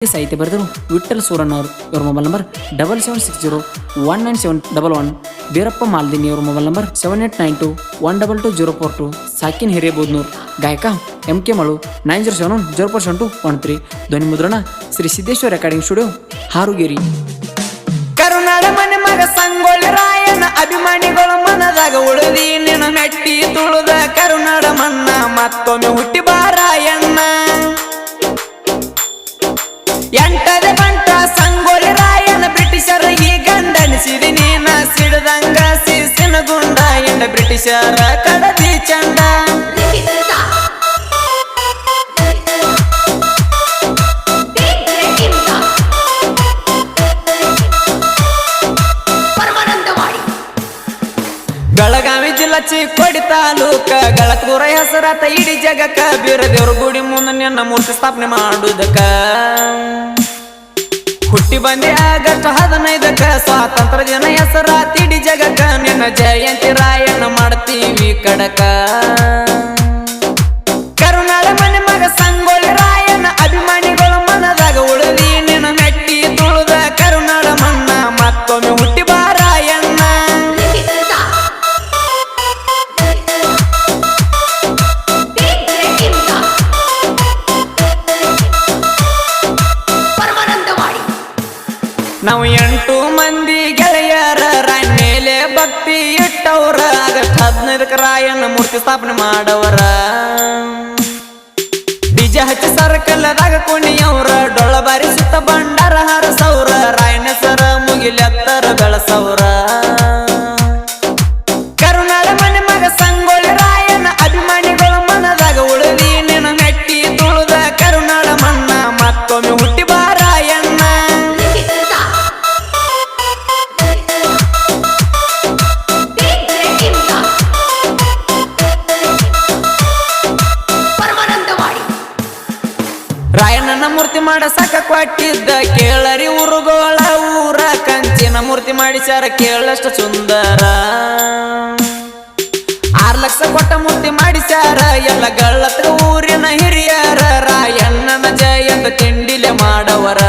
ಸಾಹಿತ್ಯ ಬರೆದರು ವಿಠ್ಠಲ್ ಸೂರಣ್ಣವರು. ಇವರ ಮೊಬೈಲ್ ನಂಬರ್ 7760197111. ಬೀರಪ್ಪ ಮಾಲ್ದಿನಿ ಇವರ ಮೊಬೈಲ್ ನಂಬರ್ 7892122042. ಸಾಕಿನ್ ಹಿರೇಬೋದ್ನೂರ್. ಗಾಯಕ MK ಮಳು 9070047213. ಧ್ವನಿ ಮುದ್ರಣ ಶ್ರೀ ಸಿದ್ದೇಶ್ವರ ರೆಕಾರ್ಡಿಂಗ್ ಸ್ಟುಡಿಯೋ, ಹಾರುಗೇರಿ. ಕರುನಾಡ ಮನೆ ಮಗ ಸಂಗೊಳ್ಳಿ ರಾಯನ ಅಭಿಮಾನಿಗಳ ಮನದಾಗ ಉಳಿದಿ ನಿನ್ನ ಮೆಟ್ಟಿ ತುಳುದ ಕರುನಾಡ ಮಣ್ಣ ಮತ್ತೊಮ್ಮೆ ಹುಟ್ಟಿ ಬಾರಾಯಣ್ಣ. ಎಂಟದೆ ಬಂಟ ಸಂಗೊಳ್ಳಿ ರಾಯನ ಬ್ರಿಟಿಷರ ಈ ಗಂಡನಿಸಿದಿ ನೀನ ಸಿಡದಂಗ ಸಿಸಿನ ಗುಂಡ ಎಂಡ ಬ್ರಿಟಿಷರ ಕಡದಿ ಚಂಡ. ಬೆಳಗಾವಿ ಜಿಲ್ಲಾ ಚಿಕ್ಕೋಡಿ ತಾಲೂಕ ಗಳತ್ತೂರ ಹೆಸರಾತ ಇಡೀ ಜಗಕ್ಕ. ಬೀರದೇವ್ರ ಗುಡಿ ಮುಂದೆ ನಿನ್ನ ಮೂರ್ತಿ ಸ್ಥಾಪನೆ ಮಾಡುದಕ್ಕ. ಹುಟ್ಟಿ ಬಂದಿ ಆಗಸ್ಟ್ 15ಕ್ಕ. ಸ್ವಾತಂತ್ರ್ಯ ದಿನ ಹೆಸರಾತ ಇಡೀ ಜಗಕ್ಕ. ನಿನ್ನ ಜಯಂತಿ ರಾಯಣ್ಣ ಮಾಡ್ತೀವಿ ಕಡಕ. ಕರುನಾಡ ಮನೆ ಮಗ ಸಂಗೊಳ್ಳಿ ರಾಯಣ್ಣ ಅಭಿಮಾನಿಗಳ ಮನದಾಗ ಉಳಿದಿ ನಿನ್ನ ಮೆಟ್ಟಿ ತುಳುದ ಕರುನಾಡ ಮಣ್ಣ ಮತ್ತೊಮ್ಮೆ ಹುಟ್ಟಿ ಬಾರಾಯಣ್ಣ. ನಾವು 8 ಮಂದಿ ಗೆಳೆಯರ ರಾಯನ ಮೇಲೆ ಭಕ್ತಿ ಇಟ್ಟವ್ರ. ಆಗಸ್ಟ್ 15ಕ್ಕ ರಾಯಣ್ಣ ಮೂರ್ತಿ ಸ್ಥಾಪನೆ ಮಾಡವರ. ಡಿಜೆ ಹಚ್ಚಿ ಸರ್ಕಲ್ದಾಗ ಕುಣಿಯವ್ರ. ಡೊಳ್ಳ ಬಾರಿ ಸುತ್ತ ಬಂಡಾರ ಹಾರಸವ್ರ. ರಾಯನ ಸರ ಮುಗಿಲೆತ್ತರ ಬೆಳಸವ್ರ. ಕರುನಾಡ ಮನೆ ಮಗ ಸಂಗೊಳ್ಳಿ ರಾಯನ ಅಭಿಮಾನಿಗಳ ಮನದಾಗ ಉಳಿದಿ ನಿನ್ನ ಮೆಟ್ಟಿ ತುಳುದ ಕರುನಾಡ ಮಣ್ಣ ಮತ್ತೊಮ್ಮೆ ಹುಟ್ಟಿ ಬಾರಾಯಣ್ಣ. ರಾಯಣ್ಣನ ಮೂರ್ತಿ ಮಾಡ ಸಾಕ ಕೊಟ್ಟಿದ್ದ ಕೇಳರಿ ಊರುಗೋಳ ಊರ. ಕಂಚಿನ ಮೂರ್ತಿ ಮಾಡಿಸ್ಯಾರ ಕೇಳಷ್ಟು ಸುಂದರ. 6 ಲಕ್ಷ ಕೊಟ್ಟ ಮೂರ್ತಿ ಮಾಡಿಸ್ಯಾರ ಎಲ್ಲ ಗಳತ್ತ ಊರಿನ ಹಿರಿಯರ. ರಾಯಣ್ಣನ ಜಯಂತ ತಿಂಡಿಲೆ ಮಾಡವರ.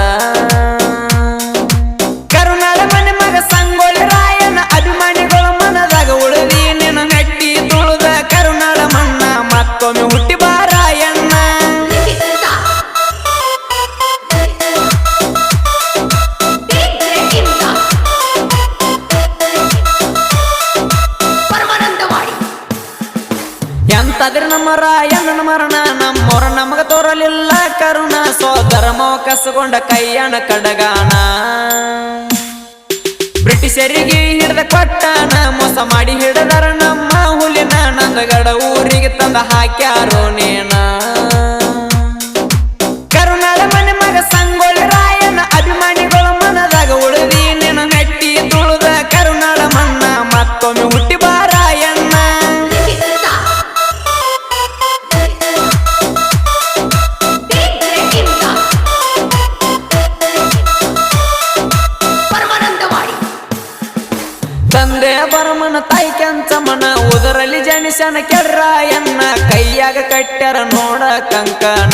ಕರುನಾಡ ಮನೆ ಮಗ ಸಂಗೊಳ್ಳಿ ರಾಯನ ಅಭಿಮಾನಿಗಳ ಮನದಾಗ ಉಳಿದಿ ನಿನ್ನ ಮೆಟ್ಟಿ ತುಳುದ ಕರುನಾಡ ಮಣ್ಣ ಮತ್ತೊಮ್ಮೆ ಹುಟ್ಟಿ ಬಾರಾಯಣ್ಣ. ಎಂತಾದ್ರೆ ನಮ್ಮ ರಾಯಣ್ಣನ ಮರಣ ನಮ್ಮೊರ ನಮಗ ತೋರಲಿಲ್ಲ ಕರುಣ. ಸೋದರ ಮೋ ಕಸಗೊಂಡ ಕೈಯಣ ಕಡಗಾಣ. ಬ್ರಿಟಿಷರಿಗೆ ಹಿಡಿದ ಕೊಟ್ಟಾನ ಮೋಸ ಮಾಡಿ ಹಿಡದರ ನಮ್ಮ ಹುಲಿನ. ನಂದಗಡ ಊರಿಗೆ ತಂದ ಹಾಕ್ಯಾರೋ ನೇನ. ಕರುನಾಡ ಮನೆ ಮಗ ಸಂಗೊಳ್ಳಿ ರಾಯನ ಅಭಿಮಾನಿಗಳ ಮನದಾಗ ಉಳಿದಿ ನಿನ್ನ ಮೆಟ್ಟಿ ತುಳುದ ಕರುನಾಡ ಮಣ್ಣ ಮತ್ತೊಮ್ಮೆ ಹುಟ್ಟಿ ಬಾರಾಯಣ್ಣ. ತಂದೆ ಬರಮನ ತಾಯಿ ಕೆಂಚಮನ ಉದರಲ್ಲಿ ಜನಿಸನ ಕೆಡ್ರಾಯಣ್ಣ. ಕೈಯಾಗ ಕಟ್ಟ್ಯಾರ ನೋಡ ಕಂಕಣ.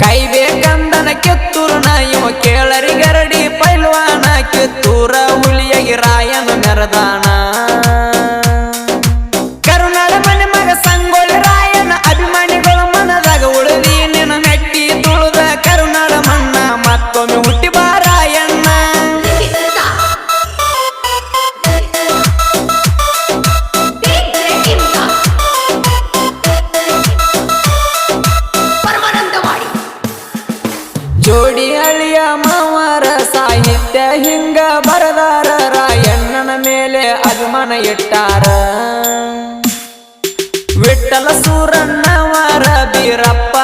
ಕೈ ಬೇಕಂದನ ಕಿತ್ತೂರನ ಇವ ಕೇಳರಿ ಗರಡಿ ಪೈಲ್ವಾನ. ಕಿತ್ತೂರ ಹುಲಿಯಾಗಿ ರಾಯನ ಮೆರದಾನ. ಕರುನಾಡ ಮನೆ ಮಗ ಸಂಗೊಳ್ಳಿ ರಾಯನ ಅಭಿಮಾನಿಗಳ ಮನದಾಗ ಉಳಿದಿ ನಿನ್ನ ಮೆಟ್ಟಿ ತುಳುದ ಕರುನಾಡ ಮಣ್ಣ ಮತ್ತೊಮ್ಮೆ ಹುಟ್ಟಿ ಬಾರಾಯಣ್ಣ. ಜೋಡಿ ಅಳಿಯ ಮಾವರ ಸಾಹಿತ್ಯ ಹಿಂಗ ಬರದಾರ. ರಾಯಣ್ಣನ ಮೇಲೆ ಅಭಿಮಾನ ಇಟ್ಟಾರ. ವಿಠ್ಠಲ ಸೂರಣ್ಣವರ ಬೀರಪ್ಪ